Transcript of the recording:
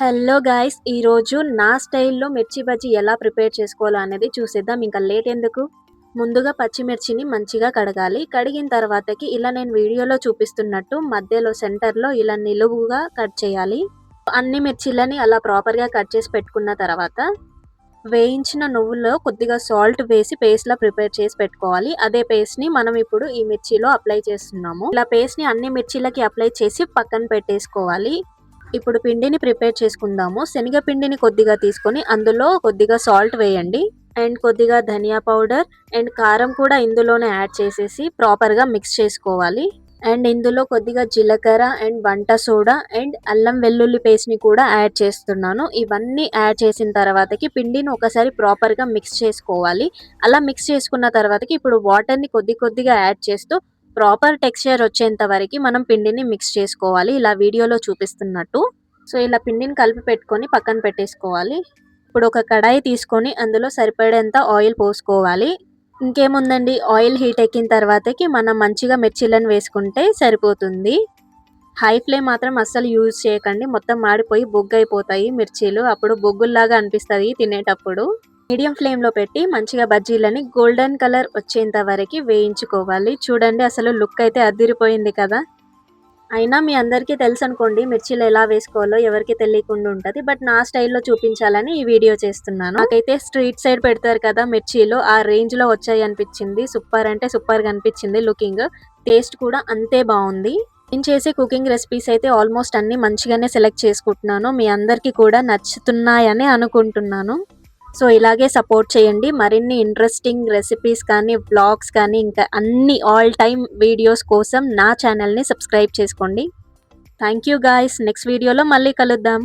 Hello guys, ఈరోజు నా స్టైల్లో మిర్చి బజ్జీ ఎలా ప్రిపేర్ చేసుకోవాలో అనేది చూసేద్దాం. ఇంకా లేట్ ఎందుకు. ముందుగా పచ్చిమిర్చిని మంచిగా కడగాలి. కడిగిన తర్వాతకి ఇలా నేను వీడియోలో చూపిస్తున్నట్టు మధ్యలో సెంటర్లో ఇలా నిలువుగా కట్ చేయాలి. అన్ని మిర్చిలని అలా ప్రాపర్గా కట్ చేసి పెట్టుకున్న తర్వాత వేయించిన నువ్వుల్లో కొద్దిగా సాల్ట్ వేసి పేస్ట్లా ప్రిపేర్ చేసి పెట్టుకోవాలి. అదే పేస్ట్ని మనం ఇప్పుడు ఈ మిర్చిలో అప్లై చేస్తున్నాము. ఇలా పేస్ట్ని అన్ని మిర్చిలకి అప్లై చేసి పక్కన పెట్టేసుకోవాలి. ఇప్పుడు పిండిని ప్రిపేర్ చేసుకుందాము. శనగపిండిని కొద్దిగా తీసుకొని అందులో కొద్దిగా సాల్ట్ వేయండి అండ్ కొద్దిగా ధనియా పౌడర్ అండ్ కారం కూడా ఇందులోనే యాడ్ చేసేసి ప్రాపర్గా మిక్స్ చేసుకోవాలి. అండ్ ఇందులో కొద్దిగా జీలకర్ర అండ్ వంట సోడా అండ్ అల్లం వెల్లుల్లి పేస్ట్ని కూడా యాడ్ చేస్తున్నాను. ఇవన్నీ యాడ్ చేసిన తర్వాతకి పిండిని ఒకసారి ప్రాపర్గా మిక్స్ చేసుకోవాలి. అలా మిక్స్ చేసుకున్న తర్వాతకి ఇప్పుడు వాటర్ని కొద్దిగా యాడ్ చేస్తూ ప్రాపర్ టెక్స్చర్ వచ్చేంత వరకు మనం పిండిని మిక్స్ చేసుకోవాలి, ఇలా వీడియోలో చూపిస్తున్నట్టు. సో ఇలా పిండిని కలిపి పెట్టుకొని పక్కన పెట్టేసుకోవాలి. ఇప్పుడు ఒక కడాయి తీసుకొని అందులో సరిపడేంత ఆయిల్ పోసుకోవాలి. ఇంకేముందండి, ఆయిల్ హీట్ ఎక్కిన తర్వాతకి మనం మంచిగా మిర్చీలను వేసుకుంటే సరిపోతుంది. హై ఫ్లేమ్ మాత్రం అస్సలు యూజ్ చేయకండి, మొత్తం మాడిపోయి బొగ్గు అయిపోతాయి మిర్చీలు, అప్పుడు బొగ్గుల్లాగా అనిపిస్తుంది తినేటప్పుడు. మీడియం ఫ్లేమ్లో పెట్టి మంచిగా బజ్జీలని గోల్డెన్ కలర్ వచ్చేంత వరకు వేయించుకోవాలి. చూడండి, అసలు లుక్ అయితే అదిరిపోయింది కదా. అయినా మీ అందరికీ తెలుసు అనుకోండి మిర్చీలు ఎలా వేసుకోవాలో, ఎవరికి తెలియకుండా ఉంటుంది. బట్ నా స్టైల్లో చూపించాలని ఈ వీడియో చేస్తున్నాను. నాకైతే స్ట్రీట్ సైడ్ పెడతారు కదా మిర్చీలు, ఆ రేంజ్లో వచ్చాయి అనిపించింది. సూపర్ అంటే సూపర్గా అనిపించింది లుకింగ్. టేస్ట్ కూడా అంతే బాగుంది. నేను చేసే కుకింగ్ రెసిపీస్ అయితే ఆల్మోస్ట్ అన్ని మంచిగానే సెలెక్ట్ చేసుకుంటున్నాను. మీ అందరికీ కూడా నచ్చుతున్నాయని అనుకుంటున్నాను. సో ఇలాగే సపోర్ట్ చేయండి. మరిన్ని ఇంట్రెస్టింగ్ రెసిపీస్ కానీ, వ్లాగ్స్ కానీ, ఇంకా అన్ని ఆల్ టైమ్ వీడియోస్ కోసం నా ఛానల్ని సబ్స్క్రైబ్ చేసుకోండి. Thank you guys. నెక్స్ట్ వీడియోలో మళ్ళీ కలుద్దాం.